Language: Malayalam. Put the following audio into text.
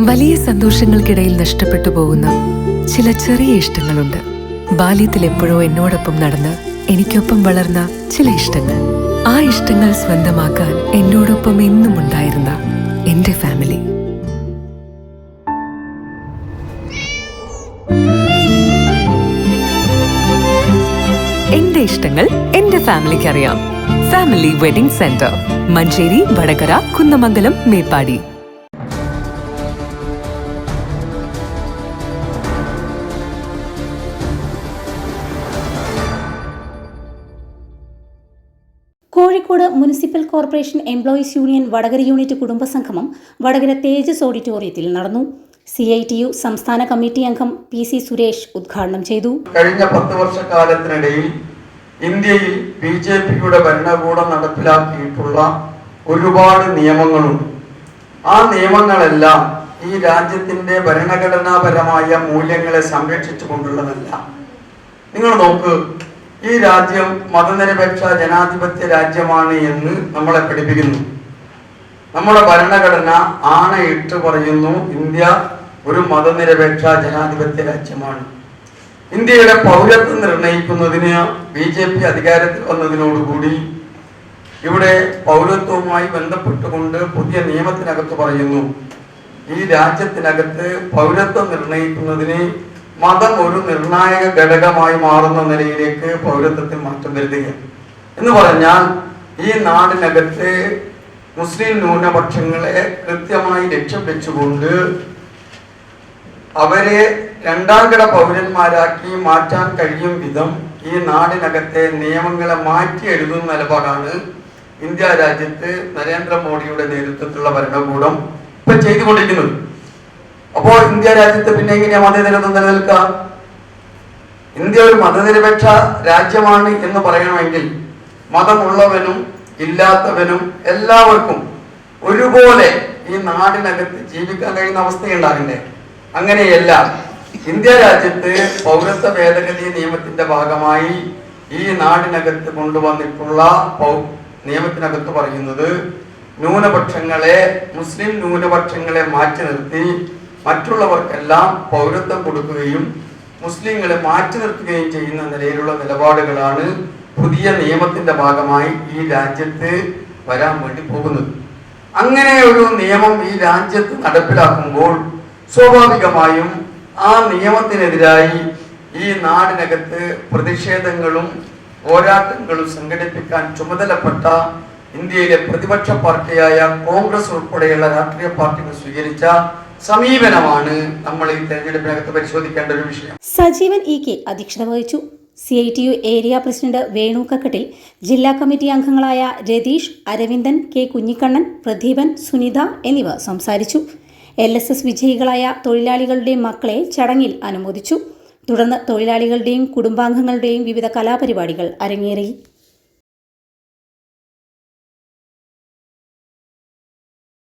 വലിയ സന്തോഷങ്ങൾക്കിടയിൽ നഷ്ടപ്പെട്ടു പോകുന്ന ചില ചെറിയ ഇഷ്ടങ്ങളുണ്ട്. ബാല്യത്തിൽ എപ്പോഴോ എന്നോടൊപ്പം നടന്ന് എനിക്കൊപ്പം വളർന്ന ചില ഇഷ്ടങ്ങൾ. ആ ഇഷ്ടങ്ങൾ സ്വന്തമാക്കാൻ എന്നോടൊപ്പം എന്നും ഉണ്ടായിരുന്ന എന്റെ ഫാമിലി. എന്റെ ഇഷ്ടങ്ങൾ എന്റെ ഫാമിലിക്ക് അറിയാം. Family wedding centre, Manjeri, Vadakara, Kunnamangalam, Meppadi. Kozhikode municipal corporation employees union Vadakara unit കുടുംബസംഗമം വടകര തേജസ് ഓഡിറ്റോറിയത്തിൽ നടന്നു. CITU സംസ്ഥാന കമ്മിറ്റി അംഗം PC സുരേഷ് ഉദ്ഘാടനം ചെയ്തു. കഴിഞ്ഞ 10 വർഷക്കാലത്തിനിടയിൽ ഇന്ത്യയിൽ BJPയുടെ ഭരണകൂടം നടപ്പിലാക്കിയിട്ടുള്ള ഒരുപാട് നിയമങ്ങളുണ്ട്. ആ നിയമങ്ങളെല്ലാം ഈ രാജ്യത്തിന്റെ ഭരണഘടനാപരമായ മൂല്യങ്ങളെ സംരക്ഷിച്ചു കൊണ്ടുള്ളതല്ല. നിങ്ങൾ നോക്ക്, ഈ രാജ്യം മതനിരപേക്ഷ ജനാധിപത്യ രാജ്യമാണ് എന്ന് നമ്മളെ പഠിപ്പിക്കുന്നു. നമ്മുടെ ഭരണഘടന ആണയിട്ട് പറയുന്നു, ഇന്ത്യ ഒരു മതനിരപേക്ഷ ജനാധിപത്യ രാജ്യമാണ്. ഇന്ത്യയുടെ പൗരത്വം നിർണയിക്കുന്നതിന് BJP അധികാരത്തിൽ വന്നതിനോടുകൂടി ഇവിടെ പൗരത്വവുമായി ബന്ധപ്പെട്ടുകൊണ്ട് പുതിയ നിയമത്തിനകത്ത് പറയുന്നു, ഈ രാജ്യത്തിനകത്ത് പൗരത്വം നിർണയിക്കുന്നതിന് മതം ഒരു നിർണായക ഘടകമായി മാറുന്ന നിലയിലേക്ക് പൗരത്വത്തിൽ മാറ്റം വരുത്തുക എന്ന് പറഞ്ഞാൽ, ഈ നാടിനകത്ത് മുസ്ലിം ന്യൂനപക്ഷങ്ങളെ കൃത്യമായി ലക്ഷ്യം വെച്ചുകൊണ്ട് അവരെ രണ്ടാംകിട പൗരന്മാരാക്കി മാറ്റാൻ കഴിയും വിധം ഈ നാടിനകത്തെ നിയമങ്ങളെ മാറ്റി എഴുതുന്ന നിലപാടാണ് ഇന്ത്യ രാജ്യത്ത് നരേന്ദ്രമോദിയുടെ നേതൃത്വത്തിലുള്ള ഭരണകൂടം ഇപ്പൊ ചെയ്തുകൊണ്ടിരിക്കുന്നത്. അപ്പോൾ ഇന്ത്യ രാജ്യത്ത് പിന്നെ എങ്ങനെയാ മതനിരപേക്ഷത നിലനിൽക്കുക? ഇന്ത്യ ഒരു മതനിരപേക്ഷ രാജ്യമാണ് എന്ന് പറയണമെങ്കിൽ മതമുള്ളവനും ഇല്ലാത്തവനും എല്ലാവർക്കും ഒരുപോലെ ഈ നാടിനകത്ത് ജീവിക്കാൻ കഴിയുന്ന അവസ്ഥയുണ്ടാകണ്ടേ? അങ്ങനെയല്ല. ഇന്ത്യ രാജ്യത്ത് പൗരത്വ ഭേദഗതി നിയമത്തിന്റെ ഭാഗമായി ഈ നാടിനകത്ത് കൊണ്ടുവന്നിട്ടുള്ള നിയമത്തിനകത്ത് പറയുന്നത്, ന്യൂനപക്ഷങ്ങളെ, മുസ്ലിം ന്യൂനപക്ഷങ്ങളെ മാറ്റി നിർത്തി മറ്റുള്ളവർക്കെല്ലാം പൗരത്വം കൊടുക്കുകയും മുസ്ലിങ്ങളെ മാറ്റി നിർത്തുകയും ചെയ്യുന്ന നിലയിലുള്ള നിലപാടുകളാണ് പുതിയ നിയമത്തിന്റെ ഭാഗമായി ഈ രാജ്യത്ത് വരാൻ വേണ്ടി പോകുന്നത്. അങ്ങനെ ഒരു നിയമം ഈ രാജ്യത്ത് നടപ്പിലാക്കുമ്പോൾ സ്വാഭാവികമായും ആ നിയമത്തിനെതിരായി ഈ നാടിനകത്ത് പ്രതിഷേധങ്ങളും പോരാട്ടങ്ങളും സംഘടിപ്പിക്കാൻ ചുമതലപ്പെട്ട ഇന്ത്യയിലെ പ്രതിപക്ഷ പാർട്ടിയായ കോൺഗ്രസ് ഉൾപ്പെടെയുള്ള രാഷ്ട്രീയ പാർട്ടികൾ സ്വീകരിച്ച സമീപനമാണ് നമ്മൾ ഈ തെരഞ്ഞെടുപ്പിനകത്ത് പരിശോധിക്കേണ്ട ഒരു വിഷയം. സജീവൻ EK അധ്യക്ഷത വഹിച്ചു. CITU area president Venu Kakkattil, ജില്ലാ കമ്മിറ്റി അംഗങ്ങളായ രതീഷ്, അരവിന്ദൻ, K കുഞ്ഞിക്കണ്ണൻ, പ്രദീപൻ, സുനിത എന്നിവർ സംസാരിച്ചു. LSS വിജയികളായ തൊഴിലാളികളുടെ മക്കളെ ചടങ്ങിൽ അനുമോദിച്ചു. തുടർന്ന് തൊഴിലാളികളുടെയും കുടുംബാംഗങ്ങളുടെയും വിവിധ കലാപരിപാടികൾ അരങ്ങേറി.